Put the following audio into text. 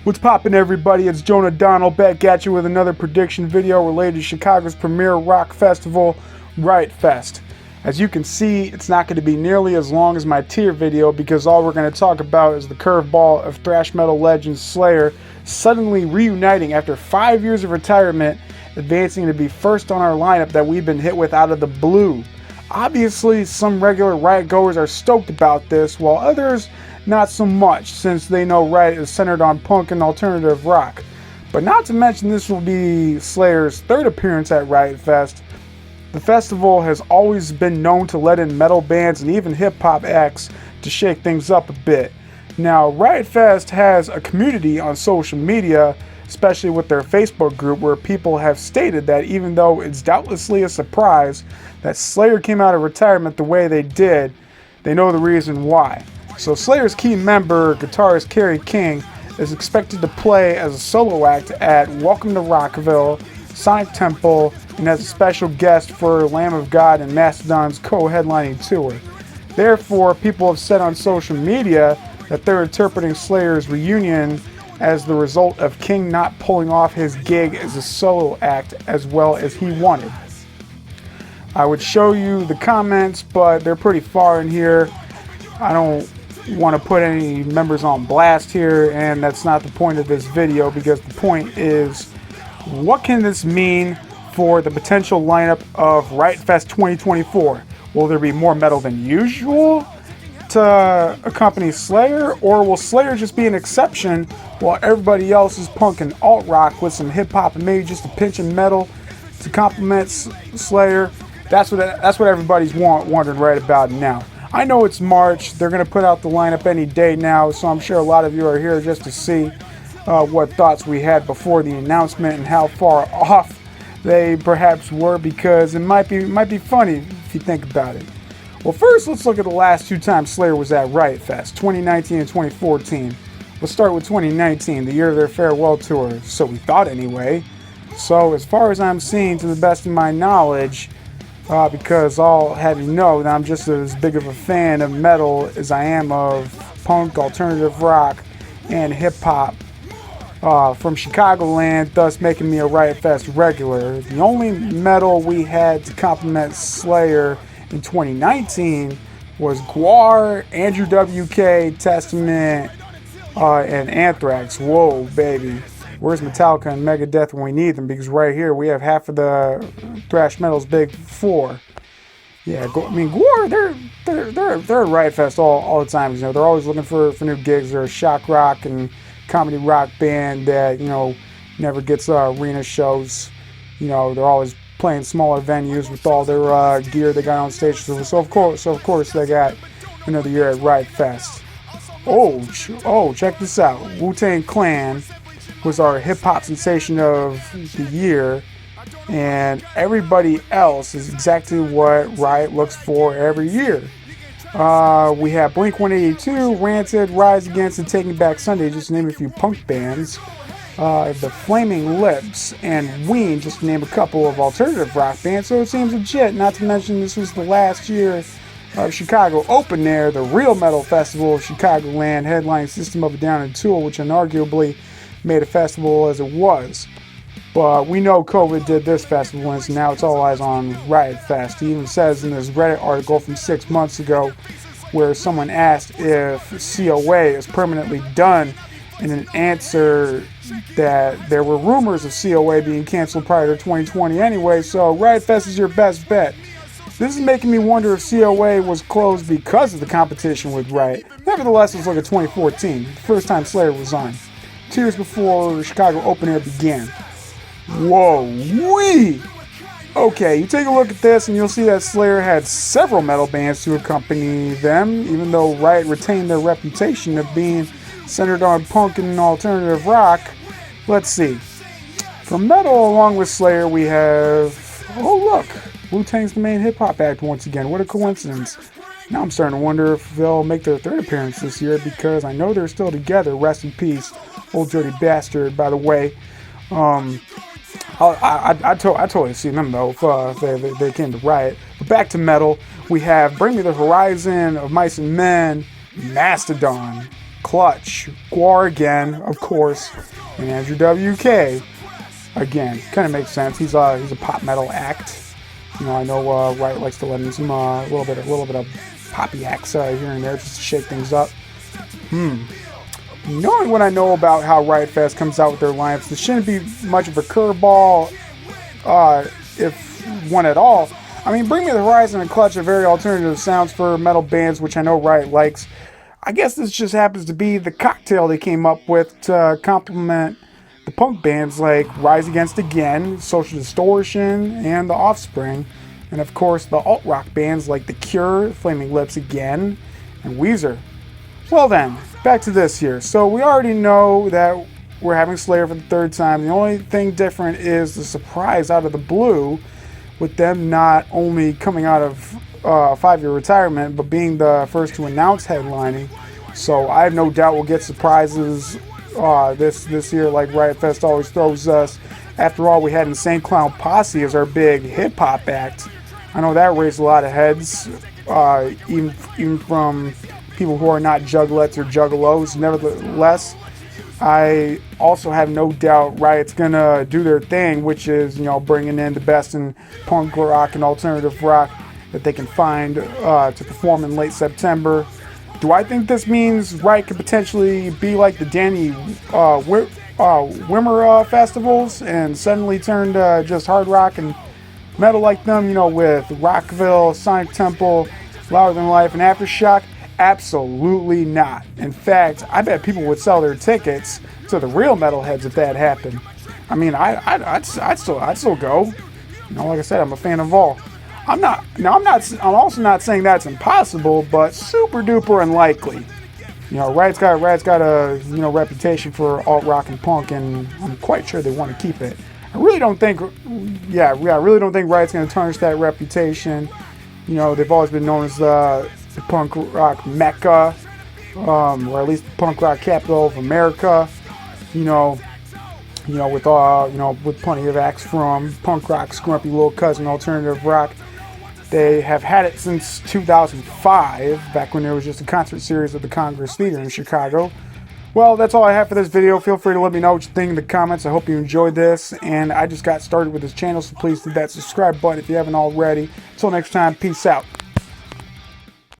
What's poppin', everybody? It's Jonah Donald back at you with another prediction video related to Chicago's premier rock festival, Riot Fest. As you can see, it's not going to be nearly as long as my tier video because all we're going to talk about is the curveball of thrash metal legend Slayer suddenly reuniting after 5 years of retirement, advancing to be first on our lineup that we've been hit with out of the blue. Obviously, some regular Riot goers are stoked about this, while others not so much, since they know Riot is centered on punk and alternative rock. But not to mention, this will be Slayer's third appearance at Riot Fest. The festival has always been known to let in metal bands and even hip-hop acts to shake things up a bit. Now, Riot Fest has a community on social media, especially with their Facebook group, where people have stated that even though it's doubtlessly a surprise that Slayer came out of retirement the way they did, they know the reason why. So Slayer's key member, guitarist Kerry King, is expected to play as a solo act at Welcome to Rockville, Sonic Temple, and as a special guest for Lamb of God and Mastodon's co-headlining tour. Therefore, people have said on social media that they're interpreting Slayer's reunion as the result of King not pulling off his gig as a solo act as well as he wanted. I would show you the comments, but they're pretty far in here. I don't want to put any members on blast here, and that's not the point of this video, because the point is, what can this mean for the potential lineup of Riot Fest 2024? Will there be more metal than usual to accompany Slayer, or will Slayer just be an exception while everybody else is punk and alt rock with some hip hop and maybe just a pinch of metal to complement Slayer? That's what everybody's wondering right about now. I know it's March. They're going to put out the lineup any day now, so I'm sure a lot of you are here just to see what thoughts we had before the announcement and how far off they perhaps were, because it might be funny if you think about it. Well, first, let's look at the last two times Slayer was at Riot Fest, 2019 and 2014. Let's start with 2019, the year of their farewell tour, so we thought anyway. So as far as I'm seeing, to the best of my knowledge, because I'll have you know that I'm just as big of a fan of metal as I am of punk, alternative rock, and hip-hop from Chicagoland, thus making me a Riot Fest regular. The only metal we had to complement Slayer in 2019 was Gwar, Andrew WK, Testament, and Anthrax. Whoa, baby. Where's Metallica and Megadeth when we need them? Because right here we have half of the thrash metal's big four. Yeah, Gwar, they're at Riot Fest all the time. You know, they're always looking for new gigs. They're a shock rock and comedy rock band that, you know, never gets arena shows. You know, they're always playing smaller venues with all their gear they got on stage. So of course they got another year at Riot Fest. Oh, check this out. Wu-Tang Clan was our hip-hop sensation of the year, and everybody else is exactly what Riot looks for every year. We have Blink-182, Rancid, Rise Against, and Taking Back Sunday, just to name a few punk bands. The Flaming Lips and Ween, just to name a couple of alternative rock bands, so it seems legit. Not to mention, this was the last year of Chicago Open Air, the real metal festival of Chicagoland, headlining System of a Down and Tool, which inarguably made a festival as it was. But we know COVID did this festival, and so now it's all eyes on Riot Fest. He even says in this Reddit article from 6 months ago, where someone asked if COA is permanently done, in an answer that there were rumors of COA being canceled prior to 2020 anyway, so Riot Fest is your best bet. This is making me wonder if COA was closed because of the competition with Riot. Nevertheless, let's look at 2014, the first time Slayer was on. 2 years before the Chicago Open Air began. Whoa, wee! Okay, you take a look at this and you'll see that Slayer had several metal bands to accompany them, even though Riot retained their reputation of being centered on punk and alternative rock. Let's see. For metal, along with Slayer, we have... Oh, look! Wu-Tang's the main hip-hop act once again. What a coincidence. Now I'm starting to wonder if they'll make their third appearance this year, because I know they're still together. Rest in peace, old dirty bastard, by the way. I totally see them, though, if they came to Riot. But back to metal, we have Bring Me the Horizon of Mice and Men, Mastodon. Clutch, Guar again, of course, and Andrew WK again. Kind of makes sense. He's a pop metal act. You know, I know Riot likes to let in some a little bit of poppy acts here and there just to shake things up. Knowing what I know about how Riot Fest comes out with their lineups, this shouldn't be much of a curveball, if one at all. I mean, Bring Me the Horizon and Clutch are very alternative sounds for metal bands, which I know Riot likes. I guess this just happens to be the cocktail they came up with to complement the punk bands like Rise Against Again, Social Distortion, and The Offspring. And of course, the alt-rock bands like The Cure, Flaming Lips Again, and Weezer. Well then, back to this here. So we already know that we're having Slayer for the third time. The only thing different is the surprise out of the blue with them not only coming out of a 5-year retirement, but being the first to announce headlining. So I have no doubt we'll get surprises this year like Riot Fest always throws us. After all, we had Insane Clown Posse as our big hip-hop act. I know that raised a lot of heads, even from people who are not juggalettes or juggalos. Nevertheless, I also have no doubt Riot's gonna do their thing, which is, you know, bringing in the best in punk rock and alternative rock that they can find to perform in late September. Do I think this means Riot could potentially be like the Danny Wimmer festivals and suddenly turn to just hard rock and metal like them, you know, with Rockville, Sonic Temple, Louder Than Life, and Aftershock? Absolutely not. In fact, I bet people would sell their tickets to the real metalheads if that happened. I mean, I'd still go. You know, like I said, I'm a fan of all. I'm also not saying that's impossible, but super duper unlikely. You know, Riot's got a, you know, reputation for alt rock and punk, and I'm quite sure they want to keep it. I really don't think Riot's going to tarnish that reputation. You know, they've always been known as the punk rock mecca, or at least the punk rock capital of America. With plenty of acts from punk rock's grumpy little cousin, alternative rock. They have had it since 2005, back when there was just a concert series at the Congress Theater in Chicago. Well, that's all I have for this video. Feel free to let me know what you think in the comments. I hope you enjoyed this, and I just got started with this channel, so please hit that subscribe button if you haven't already. Until next time, peace out.